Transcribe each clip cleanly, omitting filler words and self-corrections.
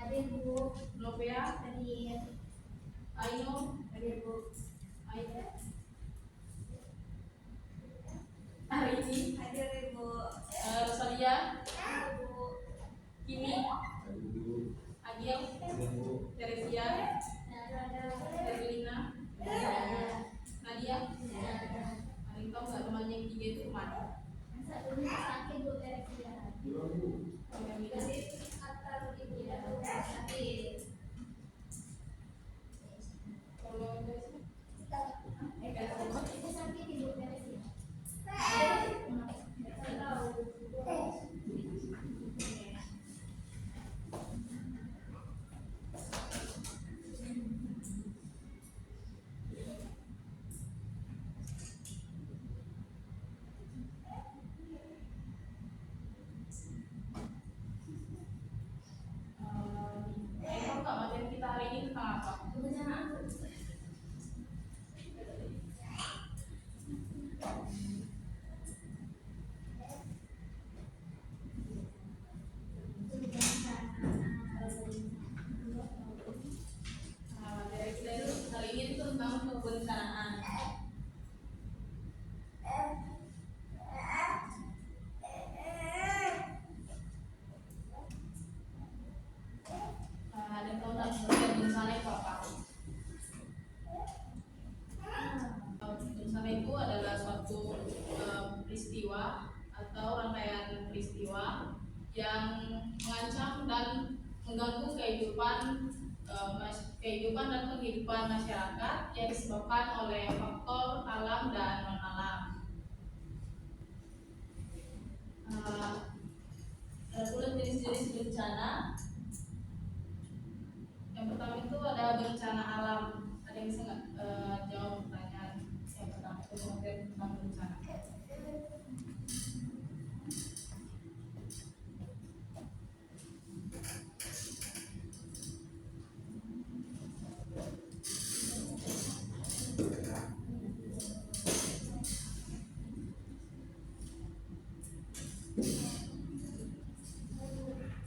Hadir Bu. Novia, Hadir. Aino, Hadir Bu. Aino, Ariji, Hadir Ibu. Rosalia, Hadir Bu. Kimi, Agil, Teresia, Evelina, Nadia. Ada yang tahu nggak temannya yang tiga itu kemana? Yang satunya sakit Bu Teresia. Yang ini Jadi atau Ibu ya sakit. kalau guys, Itu sakit Ibu Teresia. Nggak tahu. tahu nggak materi kita hari ini tentang apa? Kebencanaan. Materi kita itu hari ini itu tentang kebencanaan. Ada yang tahu nggak sebenarnya bencana itu apa? Bencana itu adalah suatu peristiwa atau rangkaian peristiwa yang mengancam dan mengganggu kehidupan dan penghidupan masyarakat yang disebabkan oleh faktor alam dan non alam. Ada pula jenis-jenis bencana. Yang pertama itu ada bencana alam. Ada yang bisa nggak jawab pertanyaan yang pertama itu materi tentang bencana?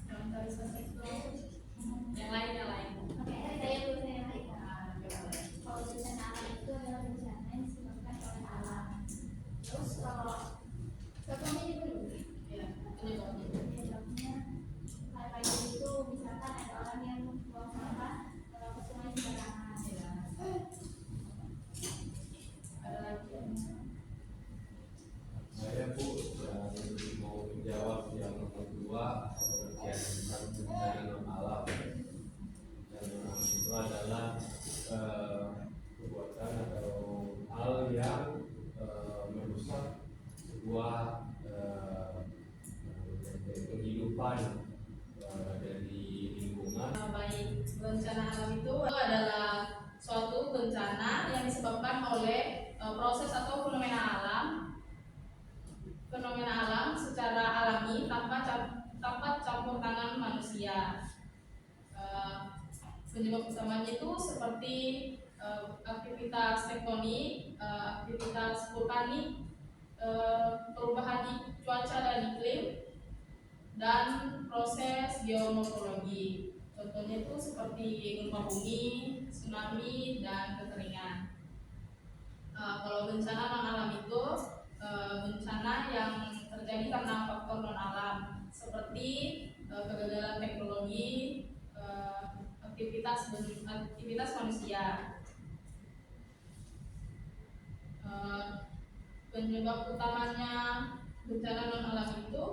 Yang tadi selesai itu yang lain. Oke, saya dulu saya lagi. Nah, coba. Kalau bencana alam itu adalah bencana yang disebabkan oleh alam. Terus kalau contohnya itu dulu. Ya, penyebabnya. Penyebabnya kayak itu misalkan ada orang yang buang sampah ke sungai sembarangan. Ya. Ada lagi yang Saya Bu mau menjawab yang kedua pengertian tentang bencana non alam. Yang itu adalah perbuatan atau hal yang merusak sebuah kehidupan dari lingkungan. baik. Bencana alam itu adalah suatu bencana yang disebabkan oleh proses atau fenomena alam secara alami tanpa campur tangan manusia. Penyebab utamanya itu seperti aktivitas tektonik, aktivitas vulkanik, perubahan cuaca dan iklim, dan proses geomorfologi. Contohnya itu seperti gempa bumi, tsunami, dan kekeringan. Kalau bencana non alam itu bencana yang terjadi karena faktor non alam seperti kegagalan teknologi, aktivitas manusia. Penyebab utamanya bencana non alam itu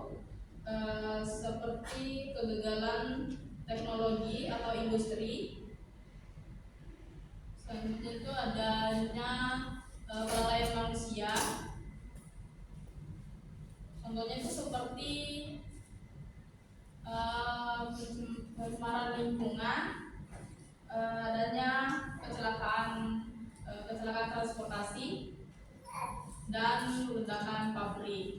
seperti kegagalan teknologi atau industri. Selanjutnya itu adanya kelalaian manusia. Contohnya itu seperti pencemaran lingkungan, adanya kecelakaan transportasi, dan ledakan pabrik.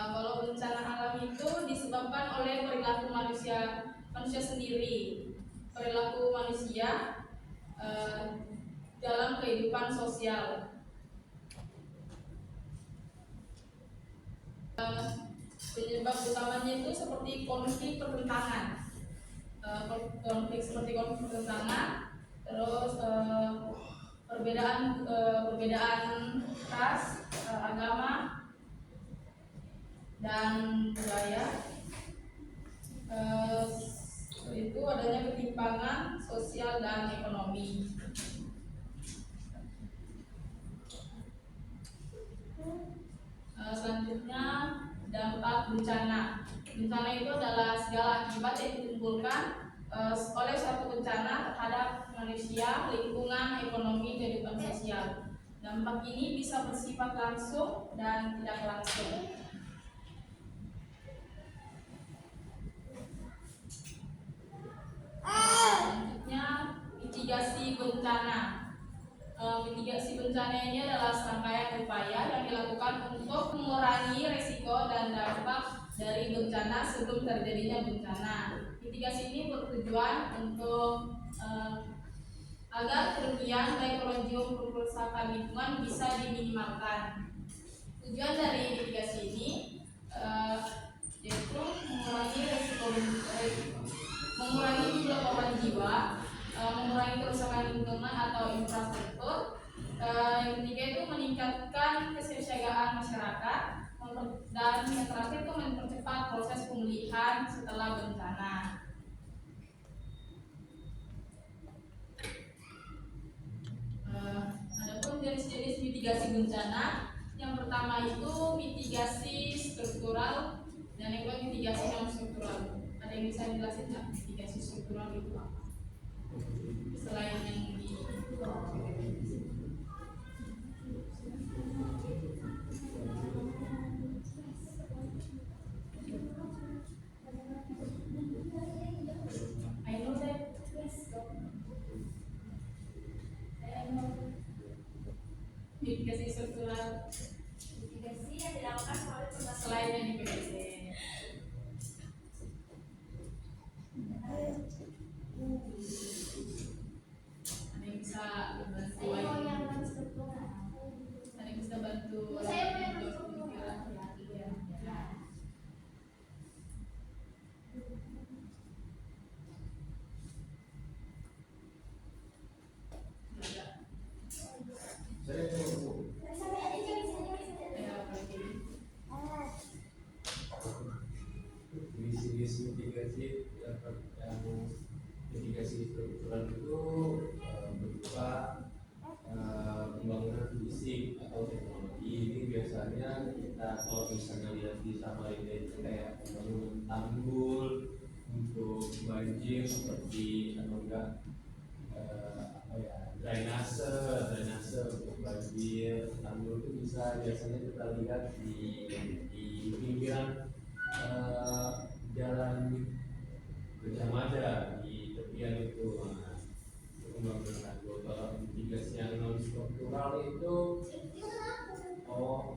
Kalau bencana alam itu disebabkan oleh perilaku manusia sendiri, perilaku manusia dalam kehidupan sosial. Penyebab utamanya itu seperti konflik pertentangan, konflik pertentangan, terus perbedaan ras, agama, dan budaya. Itu adanya ketimpangan sosial dan ekonomi. Selanjutnya dampak bencana. Bencana itu adalah segala akibat yang ditimbulkan oleh suatu bencana terhadap manusia, lingkungan, ekonomi, kehidupan sosial. Dampak ini bisa bersifat langsung dan tidak langsung. Selanjutnya mitigasi bencana. Mitigasi bencana ini adalah serangkaian upaya yang dilakukan untuk mengurangi risiko dan dampak dari bencana sebelum terjadinya bencana. Mitigasi ini bertujuan untuk agar kerugian baik maupun kerusakan lingkungan bisa diminimalkan. Tujuan dari mitigasi ini yaitu mengurangi jumlah korban jiwa, mengurangi kerusakan lingkungan atau infrastruktur. Yang ketiga itu meningkatkan kesiapsiagaan masyarakat, dan yang terakhir itu mempercepat proses pemulihan setelah bencana. Adapun jenis-jenis mitigasi bencana, yang pertama itu mitigasi struktural dan yang kedua mitigasi non struktural. Ada yang bisa dijelasin nggak mitigasi struktural itu apa? Selain yang di mitigasi struktural, Mitigasi yang dilakukan oleh selain yang di PPC. Ada yang bisa bantu? saya mau yang non struktural. Ada yang bisa bantu? Saya mau yang non struktural. Sampai aja jenis mitigasi yang mitigasi struktural itu berupa pembangunan fisik atau teknologi. Ini biasanya kita kalau misalnya lihat di Samarinda itu kayak pembangunan tanggul untuk banjir seperti atau enggak drainase untuk banjir. Tanggul itu bisa biasanya kita lihat di pinggiran jalan Gajah Mada di tepian itu. Pembangunan tanggul. Kalau mitigasi yang non struktural itu kalau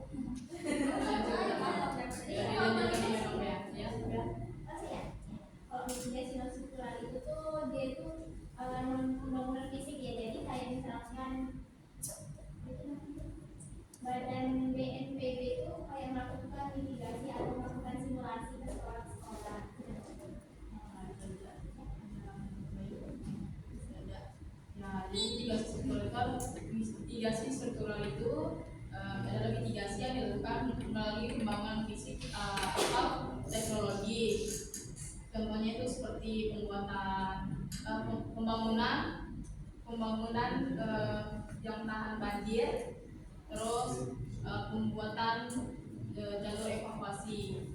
mitigasi non struktural itu tuh dia itu pembangunan fisik ya, jadi kayak misalkan Badan BNPB itu kayak melakukan mitigasi atau melakukan simulasi ke sekolah-sekolah. Nah, jadi mitigasi struktural itu adalah mitigasi yang dilakukan melalui pembangunan fisik atau teknologi. Contohnya itu seperti pembangunan yang tahan banjir, terus pembuatan jalur evakuasi.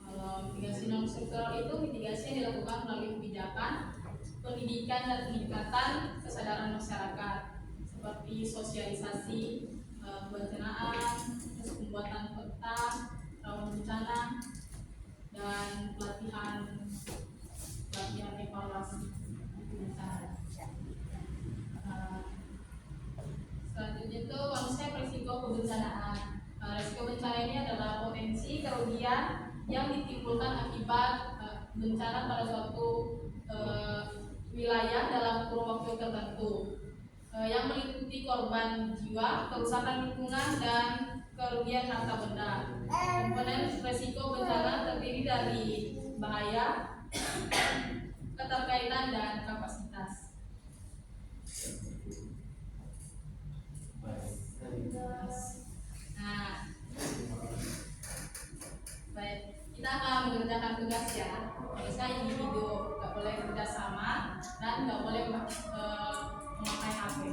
Kalau mitigasi non struktural itu mitigasi yang dilakukan melalui kebijakan, pendidikan dan peningkatan kesadaran masyarakat seperti sosialisasi, kebencanaan, terus pembuatan peta rawan bencana, dan pelatihan evaluasi bencana. Selanjutnya itu konsep risiko kebencanaan. Risiko bencana ini adalah potensi kerugian yang ditimbulkan akibat bencana pada suatu wilayah dalam kurun waktu tertentu, yang meliputi korban jiwa, kerusakan lingkungan, dan kerugian harta benda. Komponen resiko bencana terdiri dari bahaya, keterkaitan, dan kapasitas. Nah, baik, kita akan mengerjakan tugas ya. Biasanya individu nggak boleh kerjasama dan nggak boleh memakai HP.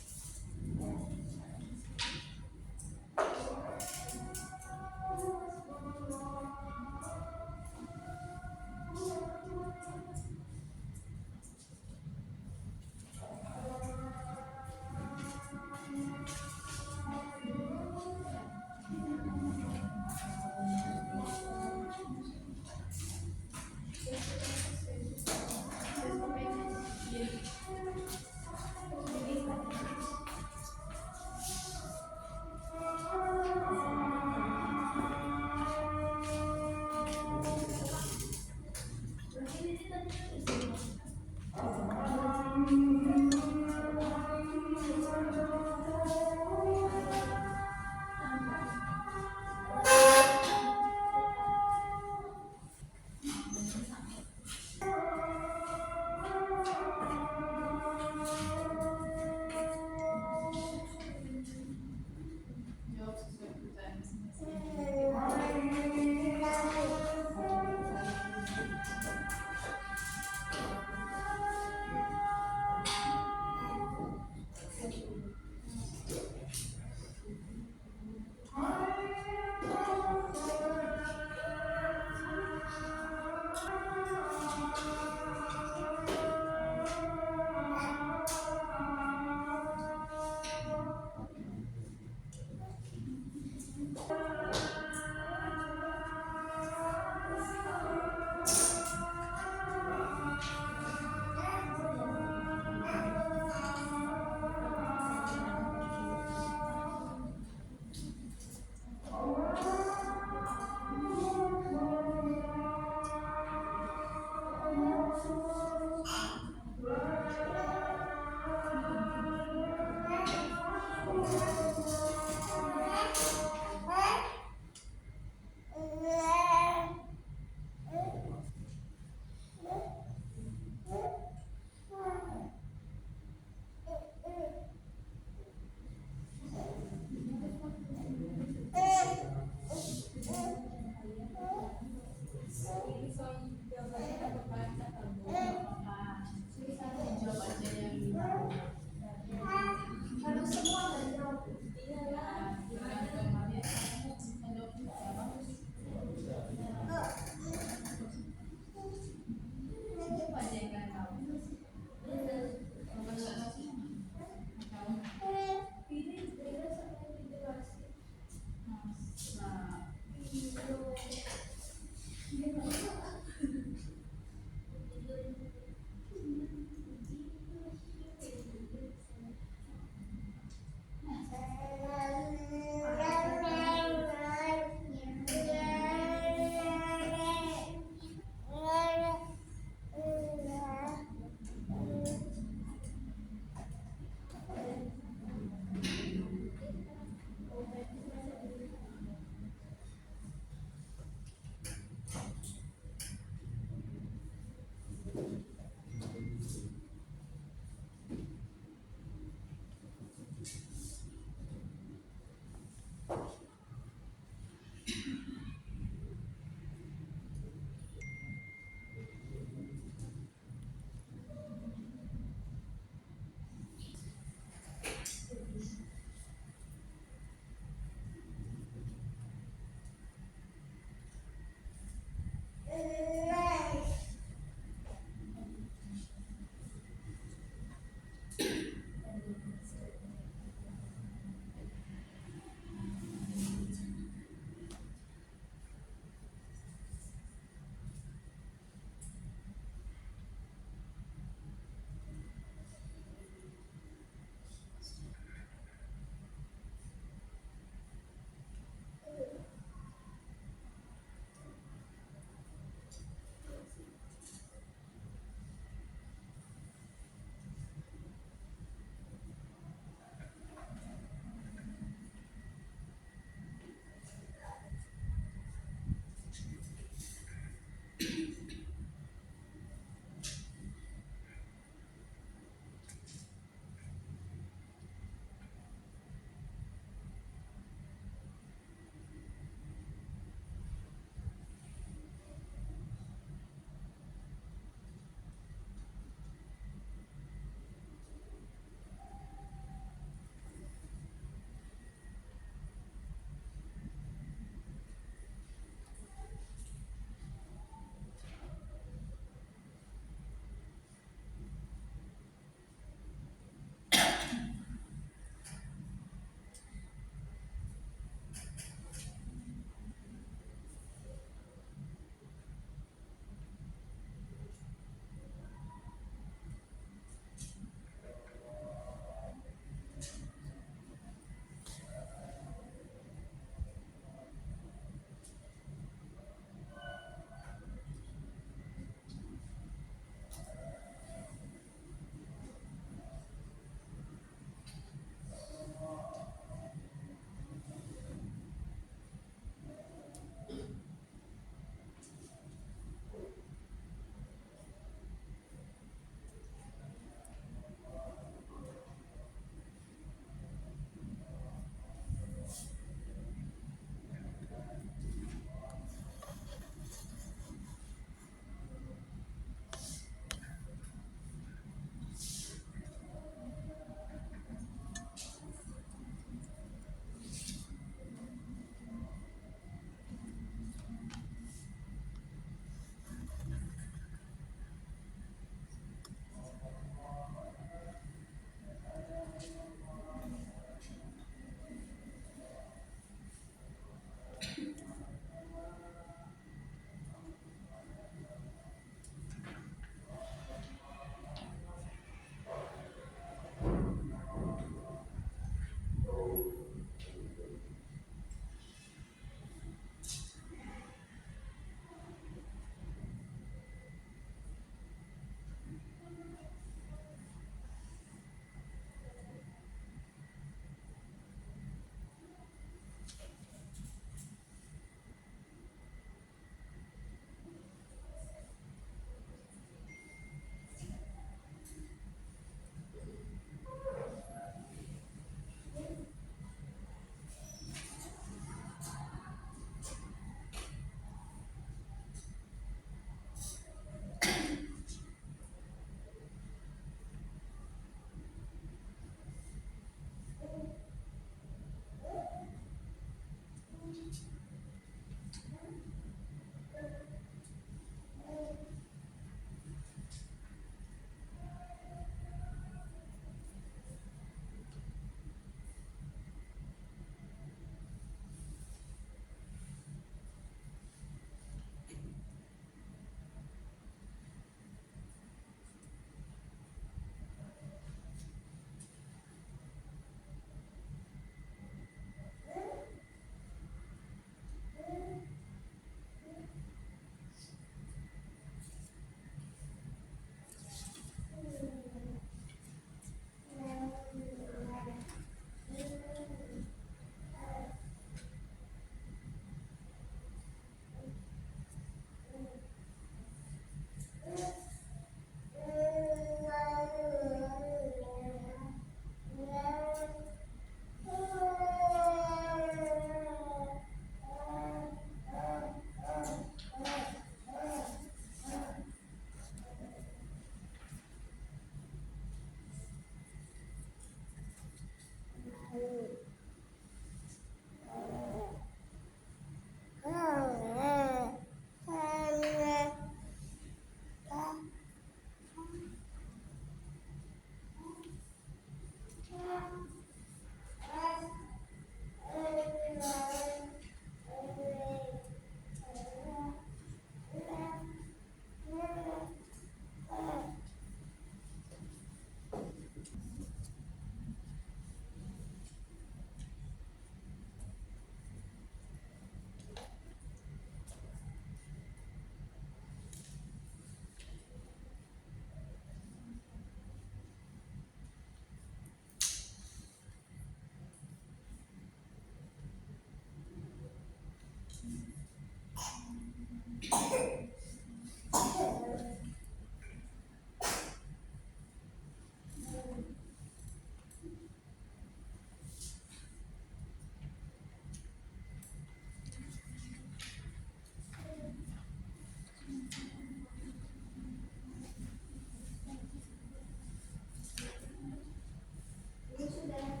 Ini sudah.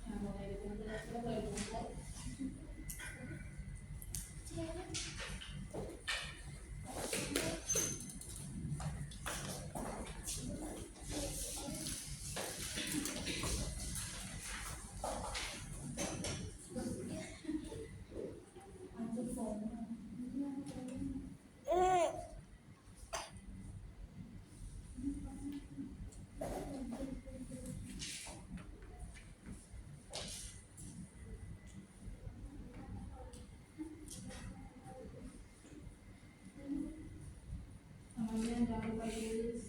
Nah, mulai dikumpul, mulai dikumpul. Namanya jangan lupa ditulis.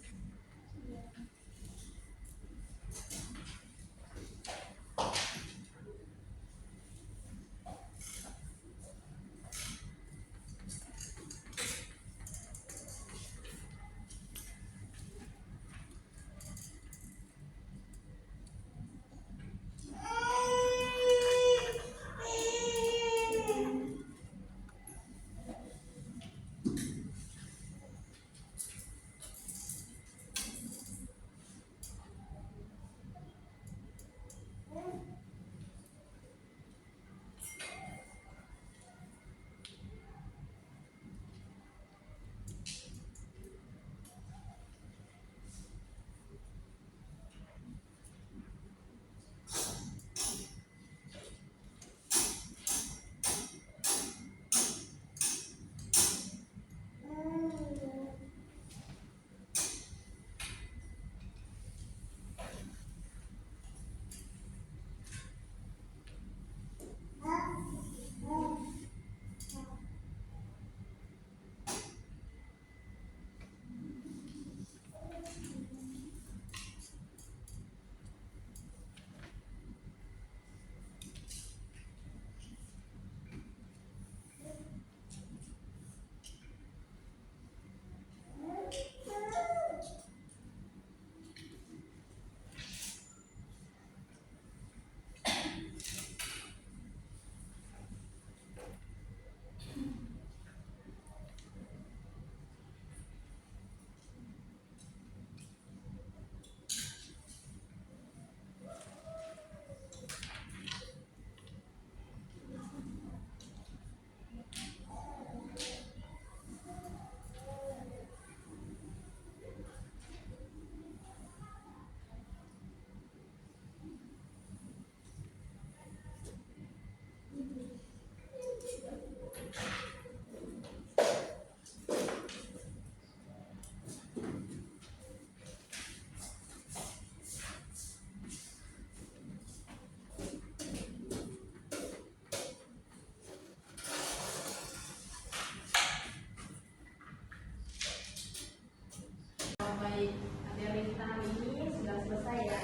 Baik, materi kita hari ini sudah selesai ya.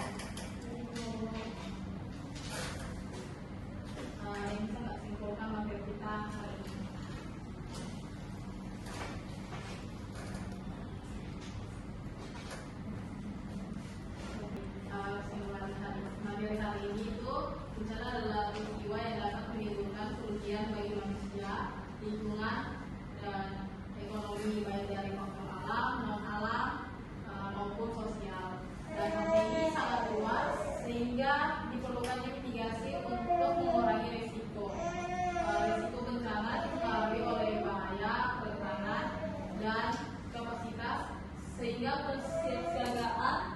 Yang bisa nggak simpulkan materi kita hari ini? Kesimpulan materi hari ini itu bencana adalah peristiwa yang dapat menimbulkan kerugian bagi manusia, lingkungan, dan ekonomi baik dari faktor alam, non alam maupun sosial. Dan hal ini sangat luas sehingga diperlukannya mitigasi untuk mengurangi risiko. Risiko bencana dipengaruhi oleh bahaya, kerentanan, dan kapasitas sehingga kesiapsiagaan